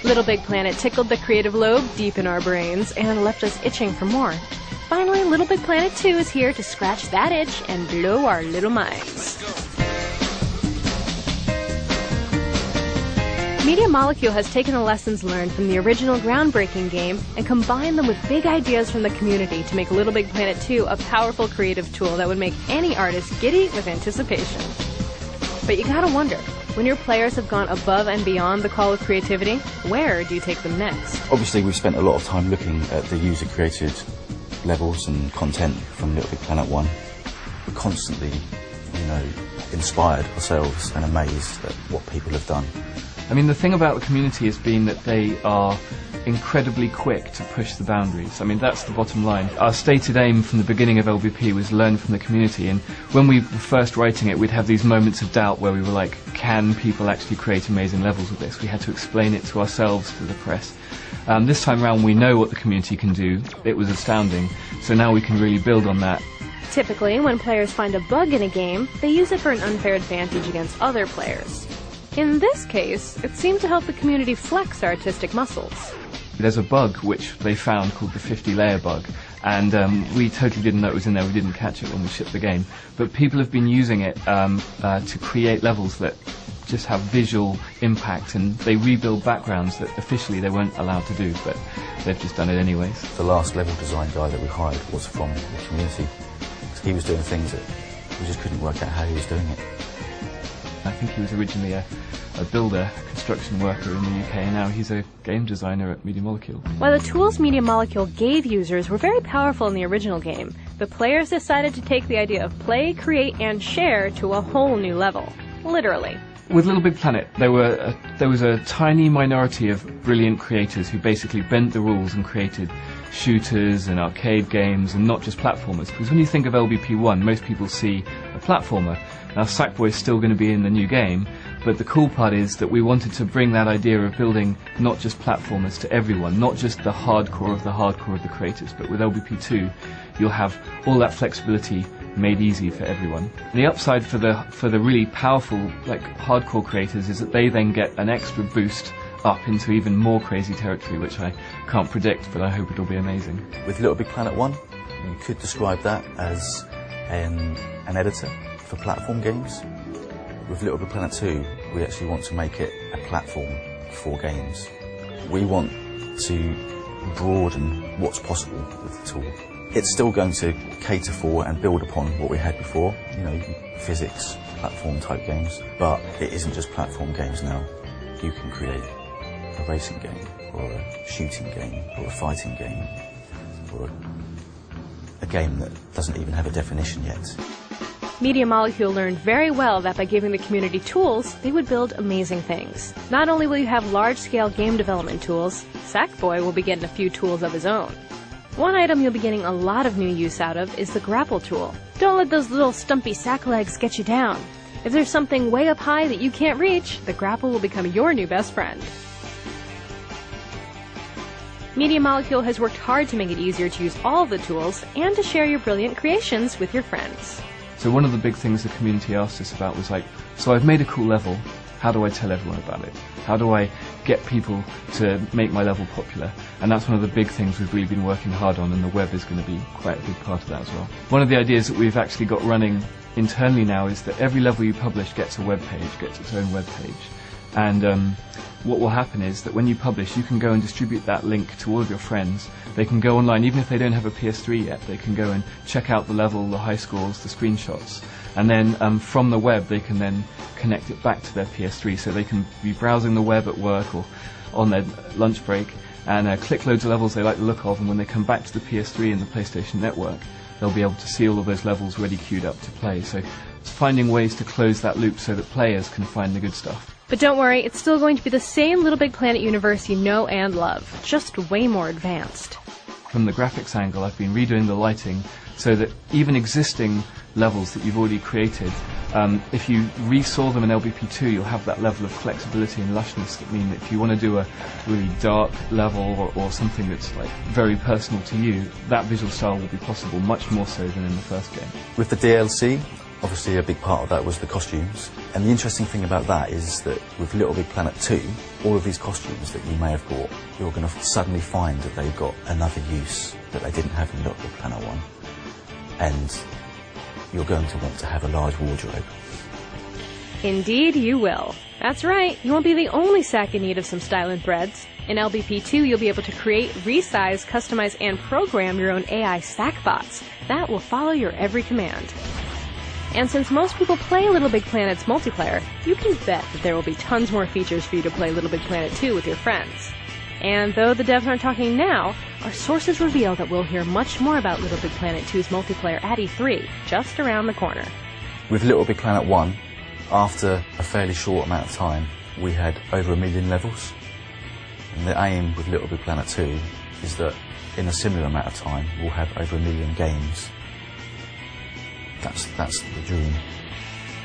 Little Big Planet tickled the creative lobe deep in our brains and left us itching for more. Finally, Little Big Planet 2 is here to scratch that itch and blow our little minds. Media Molecule has taken the lessons learned from the original groundbreaking game and combined them with big ideas from the community to make Little Big Planet 2 a powerful creative tool that would make any artist giddy with anticipation. But you gotta wonder, when your players have gone above and beyond the call of creativity, where do you take them next? Obviously, we've spent a lot of time looking at the user-created levels and content from Little Big Planet 1. We're constantly, inspired ourselves and amazed at what people have done. I mean, the thing about the community has been that they are incredibly quick to push the boundaries. I mean, that's the bottom line. Our stated aim from the beginning of LBP was learn from the community, and when we were first writing it, we'd have these moments of doubt where we were like, can people actually create amazing levels with this? We had to explain it to ourselves, to the press. This time around, we know what the community can do. It was astounding, so now we can really build on that. Typically, when players find a bug in a game, they use it for an unfair advantage against other players. In this case, it seemed to help the community flex artistic muscles. There's a bug which they found called the 50-layer bug, and we totally didn't know it was in there. We didn't catch it when we shipped the game. But people have been using it to create levels that just have visual impact, and they rebuild backgrounds that officially they weren't allowed to do, but they've just done it anyways. The last level design guy that we hired was from the community. He was doing things that we just couldn't work out how he was doing it. I think he was originally a builder, a construction worker in the UK, and now he's a game designer at Media Molecule. While the tools Media Molecule gave users were very powerful in the original game, the players decided to take the idea of play, create, and share to a whole new level. Literally. With Little Big Planet, there was a tiny minority of brilliant creators who basically bent the rules and created shooters and arcade games and not just platformers. Because when you think of LBP1, most people see a platformer. Now Sackboy is still going to be in the new game, but the cool part is that we wanted to bring that idea of building not just platformers to everyone, not just the hardcore of the creators, but with LBP2 you'll have all that flexibility made easy for everyone. The upside for the really powerful, like, hardcore creators is that they then get an extra boost up into even more crazy territory, which I can't predict, but I hope it'll be amazing. With Little Big Planet 1, you could describe that as an editor for platform games. With Little Big Planet 2, we actually want to make it a platform for games. We want to broaden what's possible with the tool. It's still going to cater for and build upon what we had before, physics, platform type games, but it isn't just platform games now. You can create a racing game, or a shooting game, or a fighting game, or a game that doesn't even have a definition yet. Media Molecule learned very well that by giving the community tools, they would build amazing things. Not only will you have large-scale game development tools, Sackboy will be getting a few tools of his own. One item you'll be getting a lot of new use out of is the grapple tool. Don't let those little stumpy sack legs get you down. If there's something way up high that you can't reach, the grapple will become your new best friend. Media Molecule has worked hard to make it easier to use all of the tools and to share your brilliant creations with your friends. So one of the big things the community asked us about was like, so I've made a cool level, how do I tell everyone about it? How do I get people to make my level popular? And that's one of the big things we've really been working hard on, and the web is going to be quite a big part of that as well. One of the ideas that we've actually got running internally now is that every level you publish gets a web page, gets its own web page. And what will happen is that when you publish, you can go and distribute that link to all of your friends. They can go online, even if they don't have a PS3 yet, they can go and check out the level, the high scores, the screenshots. And then from the web, they can then connect it back to their PS3, so they can be browsing the web at work or on their lunch break and click loads of levels they like the look of, and when they come back to the PS3 and the PlayStation Network, they'll be able to see all of those levels ready queued up to play. So it's finding ways to close that loop so that players can find the good stuff. But don't worry, it's still going to be the same Little Big Planet universe you know and love, just way more advanced. From the graphics angle, I've been redoing the lighting so that even existing levels that you've already created, if you resaw them in LBP2, you'll have that level of flexibility and lushness that mean that if you want to do a really dark level or something that's like very personal to you, that visual style will be possible much more so than in the first game. With the DLC, Obviously a big part of that was the costumes, and the interesting thing about that is that with Little Big Planet 2, all of these costumes that you may have bought, you're going to suddenly find that they've got another use that they didn't have in Little Big Planet 1, and you're going to want to have a large wardrobe. Indeed you will. That's right, you won't be the only sack in need of some style and threads. In LBP2, you'll be able to create, resize, customize, and program your own AI sack bots that will follow your every command. And since most people play Little Big Planet's multiplayer, you can bet that there will be tons more features for you to play Little Big Planet 2 with your friends. And though the devs aren't talking now, our sources reveal that we'll hear much more about Little Big Planet 2's multiplayer at E3, just around the corner. With Little Big Planet 1, after a fairly short amount of time, we had over 1 million levels. And the aim with Little Big Planet 2 is that in a similar amount of time, we'll have over 1 million games. That's the dream.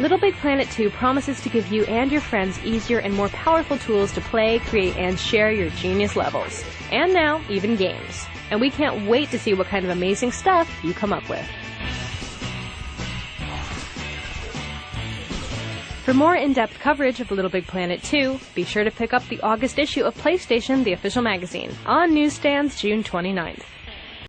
Little Big Planet 2 promises to give you and your friends easier and more powerful tools to play, create, and share your genius levels. And now, even games. And we can't wait to see what kind of amazing stuff you come up with. For more in-depth coverage of Little Big Planet 2, be sure to pick up the August issue of PlayStation, the official magazine, on newsstands June 29th.